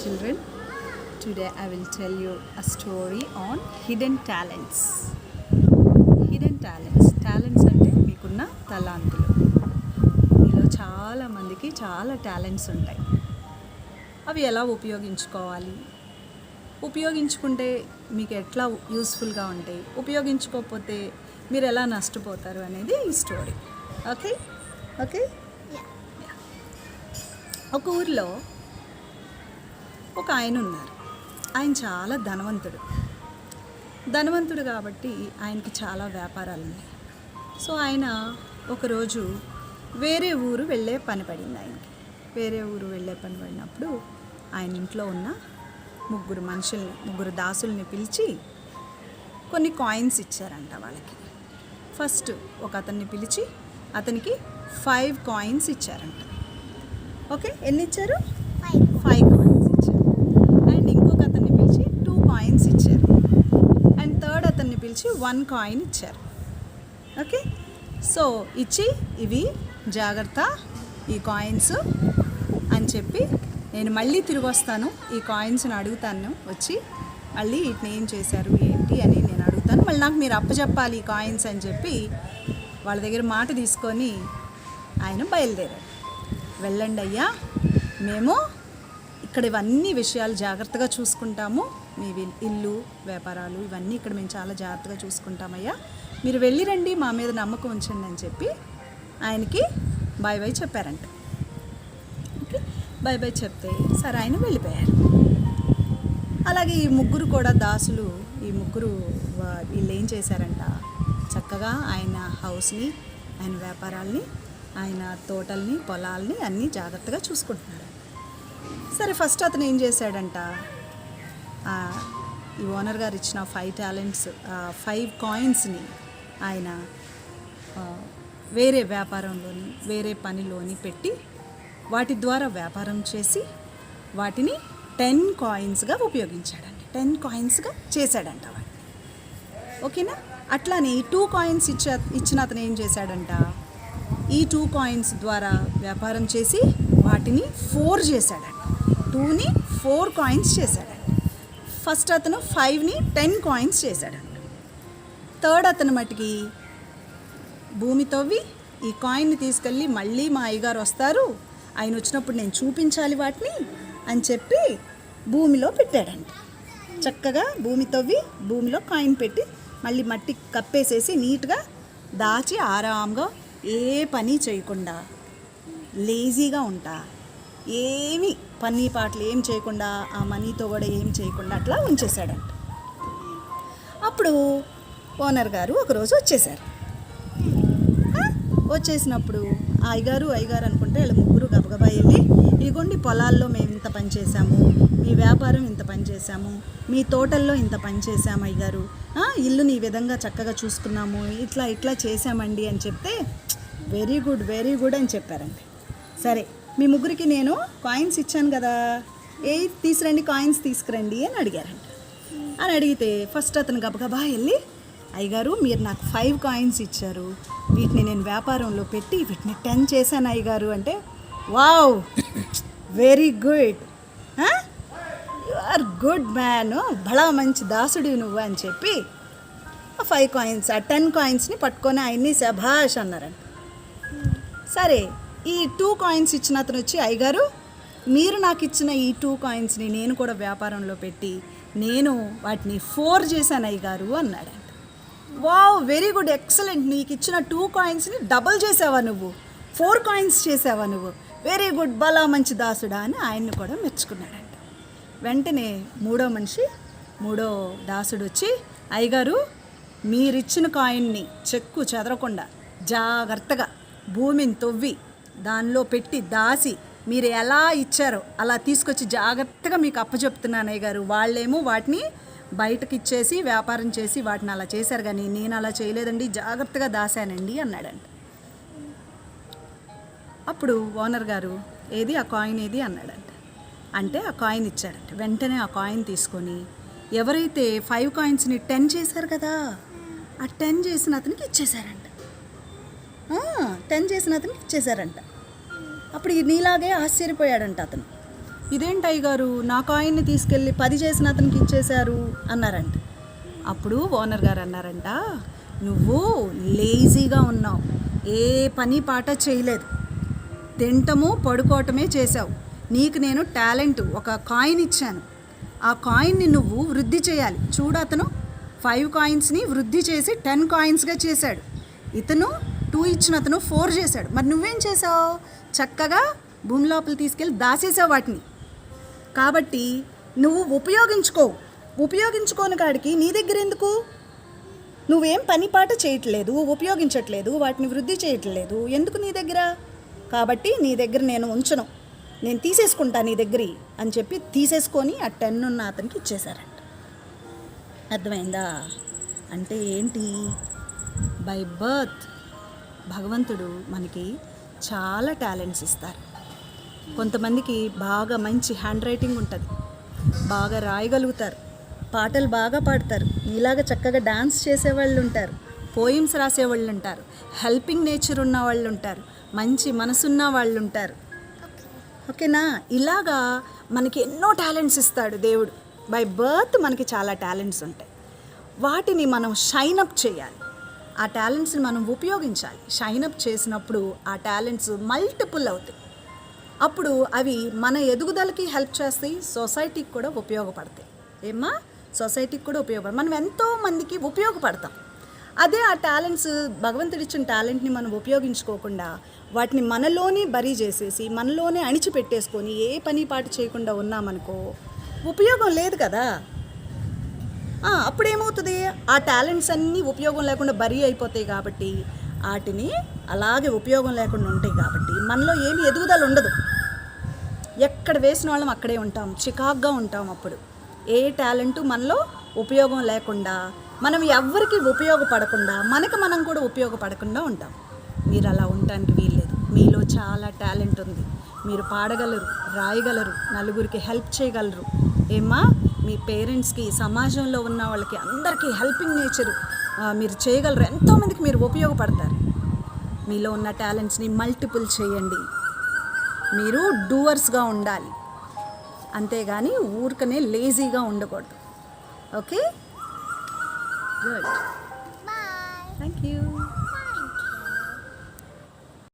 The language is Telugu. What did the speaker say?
children. Today I will tell you a story on hidden talents. Hidden talents. Talents అంటే మీకున్న తలాంతులు. మీలో చాలా మందికి చాలా టాలెంట్స్ ఉంటాయి. అవి ఎలా ఉపయోగించుకోవాలి, ఉపయోగించుకుంటే మీకు ఎట్లా యూస్ఫుల్గా ఉంటాయి, ఉపయోగించుకోకపోతే మీరు ఎలా నష్టపోతారు అనేది ఈ స్టోరీ. ఓకే ఓకే ఒక ఊరిలో ఒక ఆయన ఉన్నారు. ఆయన చాలా ధనవంతుడు కాబట్టి ఆయనకి చాలా వ్యాపారాలు ఉన్నాయి. సో ఆయన ఒకరోజు వేరే ఊరు వెళ్ళే పని పడింది ఆయనకి. వేరే ఊరు వెళ్ళే పని పడినప్పుడు ఆయన ఇంట్లో ఉన్న ముగ్గురు దాసుల్ని పిలిచి కొన్ని కాయిన్స్ ఇచ్చారంట వాళ్ళకి. ఫస్ట్ ఒక అతన్ని పిలిచి అతనికి 5 కాయిన్స్ ఇచ్చారంట. ఓకే, ఎన్ని ఇచ్చారు? 5 కాయిన్స్ ఇచ్చారు. అండ్ ఇంకొక అతన్ని పిలిచి 2 కాయిన్స్ ఇచ్చారు. అండ్ థర్డ్ అతన్ని పిలిచి 1 కాయిన్ ఇచ్చారు. ఓకే, సో ఇచ్చి ఇవి జాగ్రత్త ఈ కాయిన్స్ అని చెప్పి నేను మళ్ళీ తిరిగి వస్తాను, ఈ కాయిన్స్ని అడుగుతాను, వచ్చి మళ్ళీ వీటిని ఏం చేశారు ఏంటి అని నేను అడుగుతాను, మళ్ళీ నాకు మీరు అప్పచెప్పాలి ఈ కాయిన్స్ అని చెప్పి వాళ్ళ దగ్గర మాట తీసుకొని ఆయన బయలుదేరాడు. వెళ్ళండి అయ్యా, మేము ఇక్కడ ఇవన్నీ విషయాలు జాగ్రత్తగా చూసుకుంటాము, మీ ఇల్లు వ్యాపారాలు ఇవన్నీ ఇక్కడ మేము చాలా జాగ్రత్తగా చూసుకుంటామయ్యా, మీరు వెళ్ళి రండి, మా మీద నమ్మకం ఉంచండి అని చెప్పి ఆయనకి బాయ్ బాయ్ చెప్పారంట. ఓకే, బాయ్ బాయ్ చెప్తే సరే ఆయన వెళ్ళిపోయారు. అలాగే ఈ ముగ్గురు కూడా దాసులు, వీళ్ళు ఏం చేశారంట, చక్కగా ఆయన హౌస్ని, ఆయన వ్యాపారాల్ని, ఆయన తోటల్ని, పొలాల్ని అన్నీ జాగ్రత్తగా చూసుకుంటున్నాడు. సరే ఫస్ట్ అతను ఏం చేశాడంట, ఈ ఓనర్ గారు ఇచ్చిన 5 కాయిన్స్ని ఆయన వేరే వ్యాపారంలోని, వేరే పనిలోని పెట్టి వాటి ద్వారా వ్యాపారం చేసి వాటిని 10 కాయిన్స్గా ఉపయోగించాడండి. 10 కాయిన్స్గా చేశాడంట వాటిని. ఓకేనా? అట్లానే 2 కాయిన్స్ ఇచ్చిన అతను ఏం చేశాడంట, ఈ 2 కాయిన్స్ ద్వారా వ్యాపారం చేసి వాటిని 4 చేశాడంట. 2ని 4 కాయిన్స్ చేశాడంట. ఫస్ట్ అతను 5ని 10 కాయిన్స్ చేశాడంట. థర్డ్ అతను మటుకి భూమి తవ్వి ఈ కాయిన్ని తీసుకెళ్ళి మళ్ళీ మా అయ్యగారు వస్తారు, ఆయన వచ్చినప్పుడు నేను చూపించాలి వాటిని అని చెప్పి భూమిలో పెట్టాడంట. చక్కగా భూమి తవ్వి భూమిలో కాయిన్ పెట్టి మళ్ళీ మట్టి కప్పేసేసి నీట్గా దాచి ఆరాంగా ఏ పని చేయకుండా లేజీగా ఉంటా, ఏమి పని పాటలు ఏం చేయకుండా, ఆ మనీతో కూడా ఏం చేయకుండా అట్లా ఉంచేశాడంట. అప్పుడు ఓనర్ గారు ఒకరోజు వచ్చేసారు. వచ్చేసినప్పుడు అయ్యగారు అనుకుంటే వీళ్ళు ముగ్గురు గబగబా వెళ్ళి, ఇదిగోండి పొలాల్లో మేము ఇంత పని చేశాము, మీ వ్యాపారం ఇంత పని చేశాము, మీ తోటల్లో ఇంత పని చేశాము అయ్యగారు, ఇల్లుని ఈ విధంగా చక్కగా చూసుకున్నాము, ఇట్లా చేశామండి అని చెప్తే వెరీ గుడ్ అని చెప్పారండి. సరే మీ ముగ్గురికి నేను కాయిన్స్ ఇచ్చాను కదా, కాయిన్స్ తీసుకురండి అని అడిగారంట. అని అడిగితే ఫస్ట్ అతను గబగబా వెళ్ళి, అయ్యగారు మీరు నాకు 5 కాయిన్స్ ఇచ్చారు, వీటిని నేను వ్యాపారంలో పెట్టి వీటిని 10 చేశాను అయ్యగారు అంటే, wow very good, you are good man, బడా మంచి దాసుడు నువ్వు అని చెప్పి ఆ 5 కాయిన్స్, ఆ 10 కాయిన్స్ని పట్టుకొని ఆయన్ని శభాష్ అన్నారంట. సరే ఈ 2 కాయిన్స్ ఇచ్చిన అతను వచ్చి, అయ్యగారు మీరు నాకు ఇచ్చిన ఈ 2 కాయిన్స్ని నేను కూడా వ్యాపారంలో పెట్టి నేను వాటిని 4 చేశాను అయ్యగారు అన్నాడంట. వావ్ వెరీ గుడ్, ఎక్సలెంట్, నీకు ఇచ్చిన 2 కాయిన్స్ని డబల్ చేసావా నువ్వు, 4 కాయిన్స్ చేసావా నువ్వు, వెరీ గుడ్, బలా మంచి దాసుడా అని ఆయన్ని కూడా మెచ్చుకున్నాడంట. వెంటనే మూడో దాసుడు వచ్చి, అయ్యగారు మీరిచ్చిన కాయిన్ని చెక్కు చెదరకుండా జాగ్రత్తగా భూమిని తవ్వి దానిలో పెట్టి దాసి మీరు ఎలా ఇచ్చారో అలా తీసుకొచ్చి జాగ్రత్తగా మీకు అప్పచెప్తున్నాను అయ్యగారు, వాళ్ళేమో వాటిని బయటకు ఇచ్చేసి వ్యాపారం చేసి వాటిని అలా చేశారు, కానీ నేను అలా చేయలేదండి, జాగ్రత్తగా దాశానండి అన్నాడంట. అప్పుడు ఓనర్ గారు ఏది ఆ కాయిన్ ఏది అన్నాడంట. అంటే ఆ కాయిన్ ఇచ్చాడంట. వెంటనే ఆ కాయిన్ తీసుకొని ఎవరైతే 5 కాయిన్స్ని 10 చేశారు కదా, ఆ 10 చేసిన అతనికి ఇచ్చేశారంట. 10 చేసిన అతనికి ఇచ్చేశారంట. అప్పుడు నీలాగే ఆశ్చర్యపోయాడంట అతను, ఇదేంటి అయ్యగారు నా కాయిన్ని తీసుకెళ్ళి 10 చేసిన అతనికి ఇచ్చేశారు అన్నారంట. అప్పుడు ఓనర్ గారు అన్నారంట, నువ్వు లేజీగా ఉన్నావు, ఏ పని పాట చేయలేదు, తింటము పడుకోవటమే చేసావు. నీకు నేను టాలెంట్ ఒక కాయిన్ ఇచ్చాను, ఆ కాయిన్ని నువ్వు వృద్ధి చేయాలి. చూడు, అతను 5 కాయిన్స్ని వృద్ధి చేసి 10 కాయిన్స్గా చేశాడు. ఇతను 2 ఇచ్చిన అతను 4 చేశాడు. మరి నువ్వేం చేసావు? చక్కగా భూమి లోపల తీసుకెళ్ళి దాచేసావు వాటిని. కాబట్టి నువ్వు ఉపయోగించుకోని కాడికి నీ దగ్గర ఎందుకు? నువ్వేం పని పాట చేయట్లేదు, ఉపయోగించట్లేదు, వాటిని వృద్ధి చేయట్లేదు, ఎందుకు నీ దగ్గర? కాబట్టి నీ దగ్గర నేను ఉంచను, నేను తీసేసుకుంటా నీ దగ్గర అని చెప్పి తీసేసుకొని ఆ 10 ఉన్న అతనికి ఇచ్చేశారంట. అర్థమైందా? అంటే ఏంటి? బై బర్త్ భగవంతుడు మనకి చాలా టాలెంట్స్ ఇస్తారు. కొంతమందికి బాగా మంచి హ్యాండ్ రైటింగ్ ఉంటుంది, బాగా రాయగలుగుతారు, పాటలు బాగా పాడతారు, నీలాగా చక్కగా డాన్స్ చేసేవాళ్ళు ఉంటారు, పోయిమ్స్ రాసేవాళ్ళు ఉంటారు, హెల్పింగ్ నేచర్ ఉన్న వాళ్ళు ఉంటారు, మంచి మనసున్న వాళ్ళు ఉంటారు. ఓకేనా? ఇలాగా మనకి ఎన్నో టాలెంట్స్ ఇస్తాడు దేవుడు. బై బర్త్ మనకి చాలా టాలెంట్స్ ఉంటాయి. వాటిని మనం షైన్ అప్ చేయాలి, ఆ టాలెంట్స్ని మనం ఉపయోగించాలి. షైన్ అప్ చేసినప్పుడు ఆ టాలెంట్స్ మల్టిపుల్ అవుతాయి. అప్పుడు అవి మన ఎదుగుదలకి హెల్ప్ చేస్తాయి, సొసైటీకి కూడా ఉపయోగపడతాయి. ఏమ్మా? సొసైటీకి కూడా ఉపయోగపడతాయి, మనం ఎంతో మందికి ఉపయోగపడతాం. అదే ఆ టాలెంట్స్, భగవంతుడు ఇచ్చిన టాలెంట్ని మనం ఉపయోగించుకోకుండా వాటిని మనలోనే బరీ చేసేసి మనలోనే అణిచిపెట్టేసుకొని ఏ పని పాటు చేయకుండా ఉన్నామనుకో, ఉపయోగం లేదు కదా. అప్పుడేమవుతుంది? ఆ టాలెంట్స్ అన్నీ ఉపయోగం లేకుండా బరీ అయిపోతాయి. కాబట్టి వాటిని అలాగే ఉపయోగం లేకుండా ఉంటాయి కాబట్టి మనలో ఏమి ఎదుగుదల ఉండదు. ఎక్కడ వేసిన వాళ్ళం అక్కడే ఉంటాం, చికాగ్గా ఉంటాం. అప్పుడు ఏ టాలెంటు మనలో ఉపయోగం లేకుండా, మనం ఎవ్వరికి ఉపయోగపడకుండా, మనకు మనం కూడా ఉపయోగపడకుండా ఉంటాం. మీరు అలా ఉండటానికి వీల్లేదు. మీలో చాలా టాలెంట్ ఉంది, మీరు పాడగలరు, రాయగలరు, నలుగురికి హెల్ప్ చేయగలరు. ఏమ్మా? మీ పేరెంట్స్కి, సమాజంలో ఉన్న వాళ్ళకి అందరికీ హెల్పింగ్ నేచర్ మీరు చేయగలరు, ఎంతోమందికి మీరు ఉపయోగపడతారు. మీలో ఉన్న టాలెంట్స్ని మల్టిపుల్ చేయండి. మీరు డూవర్స్గా ఉండాలి, అంతేగాని ఊరికనే లేజీగా ఉండకూడదు. Okay, good, thank you.